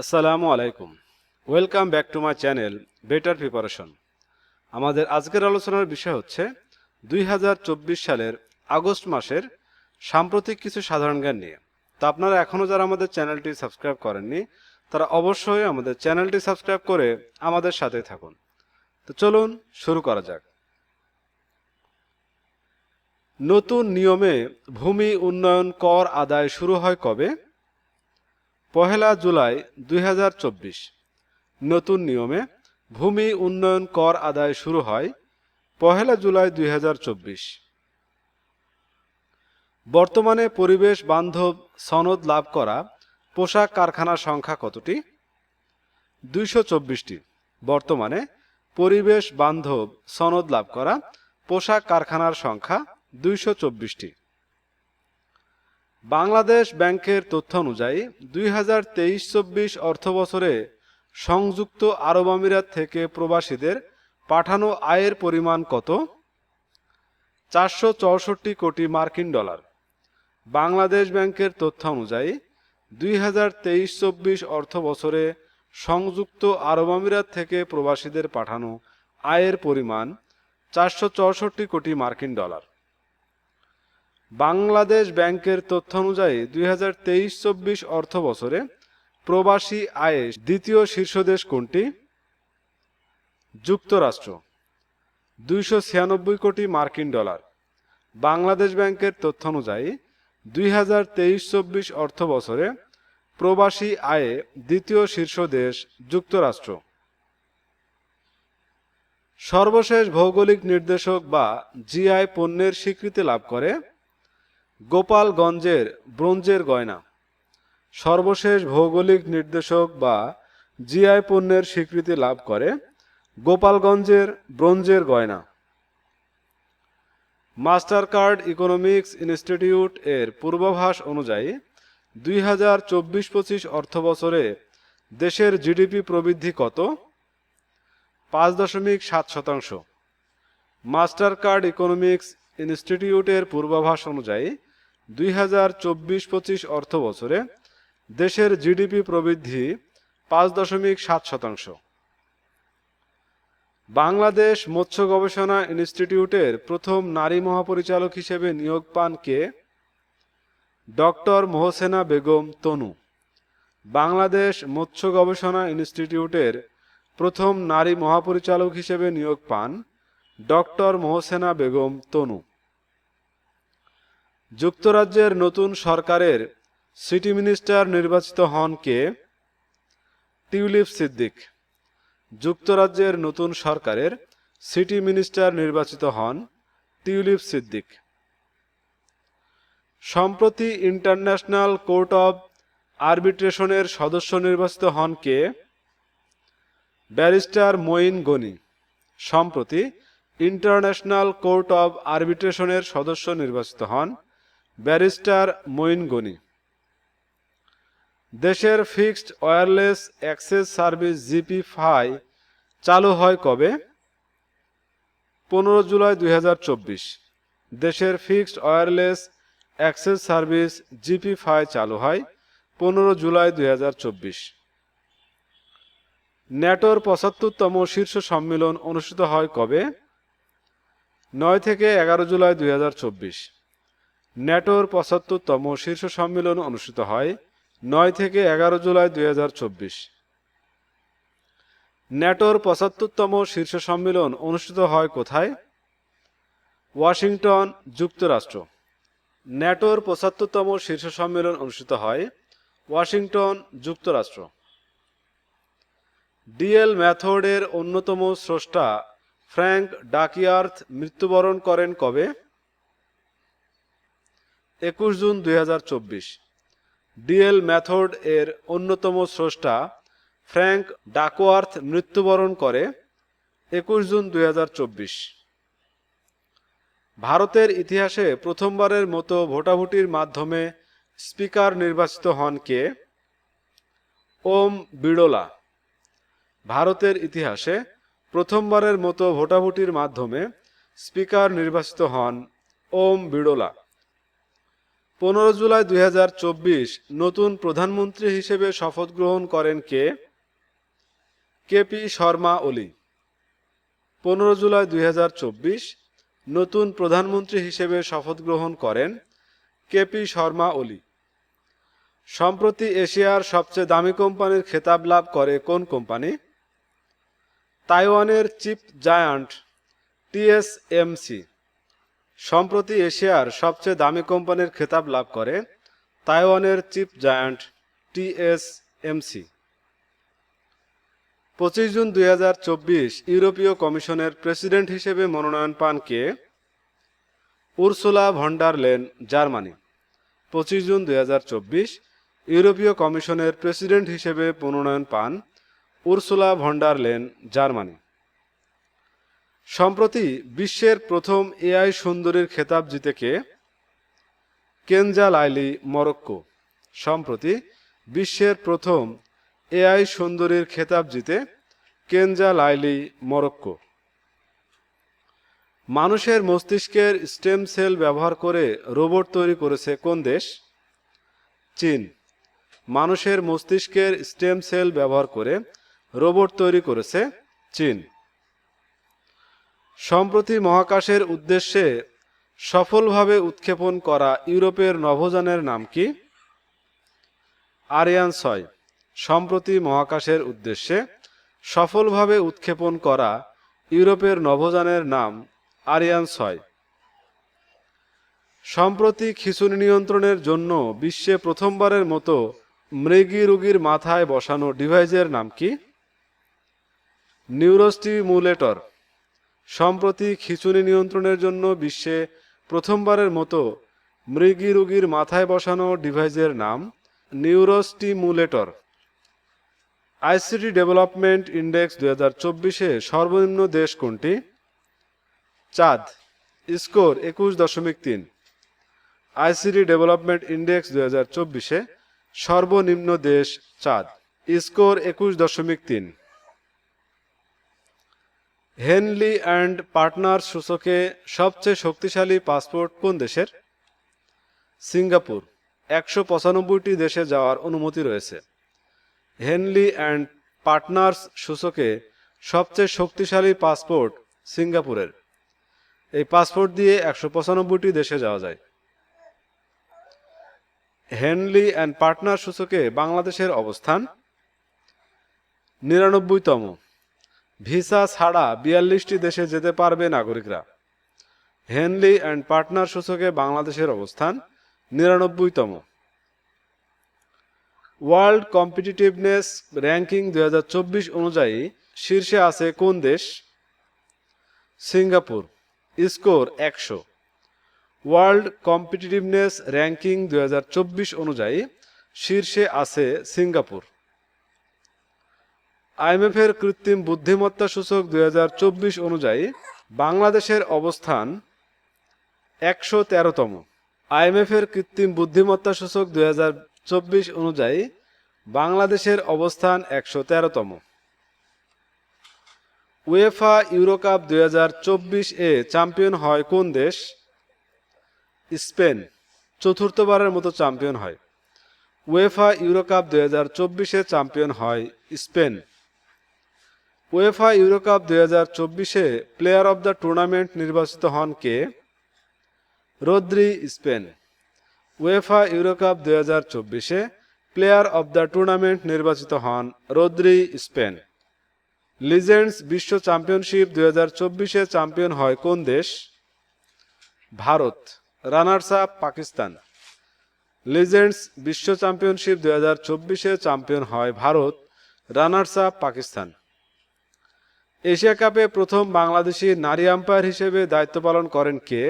আসসালামু আলাইকুম। Welcome back to my channel better preparation. আমাদের আজকের আলোচনার বিষয় হচ্ছে 2024 সালের আগস্ট মাসের সাম্প্রতিক কিছু সাধারণ জ্ঞান নিয়ে। তো আপনারা এখনও যারা আমাদের চ্যানেলটি সাবস্ক্রাইব করেননি তারা অবশ্যই আমাদের চ্যানেলটি সাবস্ক্রাইব করে আমাদের সাথে থাকুন। তো চলুন শুরু করা যাক। নতুন নিয়মে ভূমি উন্নয়ন কর আদায় শুরু হয় কবে? 1 জুলাই 2024। নতুন নিয়মে ভূমি উন্নয়ন কর আদায় শুরু হয় 1 জুলাই 2024। বর্তমানে পরিবেশ বান্ধব সনদ লাভ করা পোশাক কারখানার সংখ্যা কতটি? 224টি। বর্তমানে পরিবেশ বান্ধব সনদ লাভ করা পোশাক কারখানার সংখ্যা 224টি। বাংলাদেশ ব্যাংকের তথ্য অনুযায়ী 2023-24 অর্থবছরে সংযুক্ত আরব আমিরাত থেকে প্রবাসীদের পাঠানো আয়ের পরিমাণ কত? 464 কোটি মার্কিন ডলার। বাংলাদেশ ব্যাংকের তথ্য অনুযায়ী 2023-24 অর্থবছরে সংযুক্ত আরব আমিরাত থেকে প্রবাসীদের পাঠানো আয়ের পরিমাণ 464 কোটি মার্কিন ডলার। বাংলাদেশ ব্যাংকের তথ্য অনুযায়ী 2023-24 অর্থবছরে প্রবাসী আয়ে দ্বিতীয় শীর্ষ দেশ কোনটি? যুক্তরাষ্ট্র, 296 কোটি মার্কিন ডলার। বাংলাদেশ ব্যাংকের তথ্য অনুযায়ী 2023-24 অর্থবছরে প্রবাসী আয়ে দ্বিতীয় শীর্ষ দেশ যুক্তরাষ্ট্র। সর্বশেষ ভৌগোলিক নির্দেশক বা জিআই পণ্যের স্বীকৃতি লাভ করে গোপালগঞ্জের ব্রোঞ্জের গয়না। সর্বশেষ ভৌগোলিক নির্দেশক বা জিআই পণ্যের স্বীকৃতি লাভ করে গোপালগঞ্জের ব্রোঞ্জের গয়না। মাস্টার কার্ড ইকোনমিক্স ইনস্টিটিউট এর পূর্বাভাস অনুযায়ী 2024-25 অর্থবছরে দেশের জিডিপি প্রবৃদ্ধি কত? 5.7%। মাস্টার কার্ড ইকোনমিক্স ইনস্টিটিউটের পূর্বাভাস অনুযায়ী 2024-25 অর্থবছরে দেশের জিডিপি প্রবৃদ্ধি 5.7%। বাংলাদেশ মৎস্য গবেষণা ইনস্টিটিউটের প্রথম নারী মহাপরিচালক হিসেবে নিয়োগ পান কে? ডক্টর মোহসেনা বেগম তনু। বাংলাদেশ মৎস্য গবেষণা ইনস্টিটিউটের প্রথম নারী মহাপরিচালক হিসেবে নিয়োগ পান ডক্টর মোহসেনা বেগম তনু। যুক্তরাজ্যের নতুন সরকারের সিটি মিনিস্টার নির্বাচিত হন কে? টিউলিপ সিদ্দিক। যুক্তরাজ্যের নতুন সরকারের সিটি মিনিস্টার নির্বাচিত হন টিউলিপ সিদ্দিক। সম্প্রতি ইন্টারন্যাশনাল কোর্ট অব আরবিট্রেশনের সদস্য নির্বাচিত হন কে? ব্যারিস্টার মঈন গনি। সম্প্রতি ইন্টারন্যাশনাল কোর্ট অব আরবিট্রেশনের সদস্য নির্বাচিত হন ব্যারিস্টার মঈন গনি। দেশের ফিক্সড ওয়্যারলেস অ্যাক্সেস সার্ভিস জিপি-5 চালু হয় কবে? 15 জুলাই 2024। দেশের ফিক্সড ওয়্যারলেস অ্যাক্সেস সার্ভিস জিপি-5 চালু হয় 15 জুলাই 2024। ন্যাটোর 75তম শীর্ষ সম্মেলন অনুষ্ঠিত হয় কবে? 9 থেকে 11 জুলাই 2024। ন্যাটোর 75তম শীর্ষ সম্মেলন অনুষ্ঠিত হয় 9 থেকে 11 জুলাই 2024। ন্যাটোর 75তম শীর্ষ সম্মেলন অনুষ্ঠিত হয় কোথায়? ওয়াশিংটন, যুক্তরাষ্ট্র। ন্যাটোর 75তম শীর্ষ সম্মেলন অনুষ্ঠিত হয় ওয়াশিংটন, যুক্তরাষ্ট্র। ডিএল মেথডের অন্যতম স্রষ্টা ফ্র্যাঙ্ক ডাকিয়ার্থ মৃত্যুবরণ করেন কবে? 21 জুন 2024। ডিএল মেথড এর অন্যতম স্রষ্টা ফ্র্যাঙ্ক ডাকওয়ার্থ মৃত্যুবরণ করে 21 জুন 2024। ভারতের ইতিহাসে প্রথমবারের মতো ভোটাভুটির মাধ্যমে স্পিকার নির্বাচিত হন কে? ওম বিড়লা। ভারতের ইতিহাসে প্রথমবারের মতো ভোটাভুটির মাধ্যমে স্পিকার নির্বাচিত হন ওম বিড়লা। 15 জুলাই 2024 নতুন প্রধানমন্ত্রী হিসেবে শপথ গ্রহণ করেন কে? কেপি শর্মা ওলি। 15 জুলাই 2024 নতুন প্রধানমন্ত্রী হিসেবে শপথ গ্রহণ করেন কেপি শর্মা ওলি। সম্প্রতি এশিয়ার সবচেয়ে দামি কোম্পানির খেতাব লাভ করে কোন কোম্পানি? তাইওয়ানের চিপ জায়ান্ট টিএসএমসি। সম্প্রতি এশিয়ার সবচেয়ে দামি কোম্পানির খেতাব লাভ করে তাইওয়ানের চিপ জায়ান্ট টিএসএমসি। 25 জুন 2024 ইউরোপীয় কমিশনের প্রেসিডেন্ট হিসেবে মনোনয়ন পান কে? Ursula von der Leyen, Germany. 25 জুন 2024 ইউরোপীয় কমিশনের প্রেসিডেন্ট হিসেবে মনোনয়ন পান Ursula von der Leyen, Germany. সম্প্রতি বিশ্বের প্রথম এআই সুন্দরীর খেতাব জিতে কে? Kenza Laili, Morocco. সম্প্রতি বিশ্বের প্রথম এআই সুন্দরীর খেতাব জিতে কেনজা লাইলি, মরক্কো। মানুষের মস্তিষ্কের স্টেম সেল ব্যবহার করে রোবট তৈরি করেছে কোন দেশ? চীন। মানুষের মস্তিষ্কের স্টেম সেল ব্যবহার করে রোবট তৈরি করেছে চীন। সম্প্রতি মহাকাশের উদ্দেশ্যে সফলভাবে উৎক্ষেপণ করা ইউরোপের নভোযানের নাম কি? আরিয়ান 6। সম্প্রতি মহাকাশের উদ্দেশ্যে সফলভাবে উৎক্ষেপণ করা ইউরোপের নভোযানের নাম আরিয়ান 6। সম্প্রতি খিঁচুনি নিয়ন্ত্রণের জন্য বিশ্বে প্রথমবারের মতো মৃগী রোগীর মাথায় বসানো ডিভাইসের নাম কি? নিউরোস্টিমুলেটর। সম্প্রতি খিঁচুনি নিয়ন্ত্রণের জন্য বিশ্বে প্রথমবারের মতো মৃগী রোগীর মাথায় বসানো ডিভাইসের নাম নিউরোস্টিমুলেটর। আইসিটি ডেভেলপমেন্ট ইন্ডেক্স 2024-এ সর্বনিম্ন দেশ কোনটি? চাঁদ। স্কোর 21.3। আইসিটি ডেভেলপমেন্ট ইন্ডেক্স 2024-এ সর্বনিম্ন দেশ চাঁদ। স্কোর 21.3। হেনলি অ্যান্ড পার্টনার্স সূচকে সবচেয়ে শক্তিশালী পাসপোর্ট কোন দেশের? সিঙ্গাপুর। 195টি দেশে যাওয়ার অনুমতি রয়েছে। হেনলি অ্যান্ড পার্টনার্স সূচকে সবচেয়ে শক্তিশালী পাসপোর্ট সিঙ্গাপুরের। এই পাসপোর্ট দিয়ে 195টি দেশে যাওয়া যায়। হেনলি অ্যান্ড পার্টনার সূচকে বাংলাদেশের অবস্থান 99তম। ভিসা ছাড়া 42টি দেশে যেতে পারবে নাগরিকরা। হেনলি অ্যান্ড পার্টনার সূচকে বাংলাদেশের অবস্থান 99তম। ওয়ার্ল্ড কম্পিটিটিভনেস র্যাঙ্কিং 2024 অনুযায়ী শীর্ষে আছে কোন দেশ? Singapore. Score 100। World competitiveness ranking 2024 অনুযায়ী শীর্ষে আছে সিঙ্গাপুর। আইএমএফের কৃত্রিম বুদ্ধিমত্তা সূচক 2024 অনুযায়ী বাংলাদেশের অবস্থান 113তম। আইএমএফের কৃত্রিম বুদ্ধিমত্তা সূচক 2024 অনুযায়ী বাংলাদেশের অবস্থান 113তম। উয়েফা ইউরোকাপ 2024-এ চ্যাম্পিয়ন হয় কোন দেশ? স্পেন। চতুর্থবারের মতো চ্যাম্পিয়ন হয়। উয়েফা ইউরোকাপ 2024-এ চ্যাম্পিয়ন হয় স্পেন। উয়েফা ইউরোকাপ 2024-এ প্লেয়ার অব দ্য টুর্নামেন্ট নির্বাচিত হন কে? Rodri, Spain. উয়েফা ইউরোকাপ 2024-এ প্লেয়ার অব দ্য টুর্নামেন্ট নির্বাচিত হন রদ্রি, স্পেন। লিজেন্ডস বিশ্ব চ্যাম্পিয়নশিপ 2024-এ চ্যাম্পিয়ন হয় কোন দেশ? Bharat. Runners up Pakistan. Legends বিশ্ব চ্যাম্পিয়নশিপ 2024-এ চ্যাম্পিয়ন হয় Bharat. Runners up Pakistan. Asia কাপে প্রথম বাংলাদেশি নারী আম্পায়ার হিসেবে দায়িত্ব পালন করেন কে?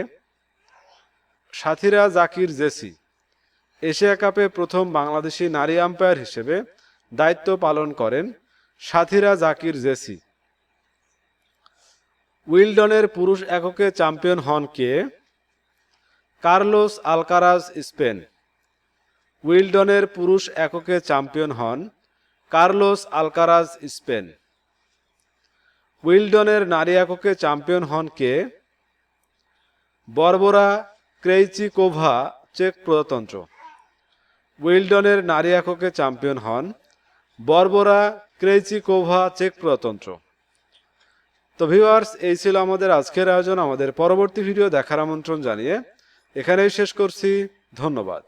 সাথীরা জাকির, জেসি। এশিয়া কাপে প্রথম বাংলাদেশি নারী আম্পায়ার হিসেবে দায়িত্ব পালন করেন সাথীরা জাকির, জেসি। উইলডনের পুরুষ এককে চ্যাম্পিয়ন হন কে? Carlos Alcaraz, Spain. উইলডনের পুরুষ এককে চ্যাম্পিয়ন হন কার্লোস আলকারাজ, স্পেন। উইলডনের নারী এককে চ্যাম্পিয়ন হন কে? বরবোরা ক্রেইচিকোভা, চেক প্রজাতন্ত্র। উইলডনের নারী এককে চ্যাম্পিয়ন হন বরবরা ক্রেইচিকোভা, চেক প্রজাতন্ত্র। তো ভিউয়ার্স, এই ছিল আমাদের আজকের আয়োজন। আমাদের পরবর্তী ভিডিও দেখার আমন্ত্রণ জানিয়ে এখানেই শেষ করছি। ধন্যবাদ।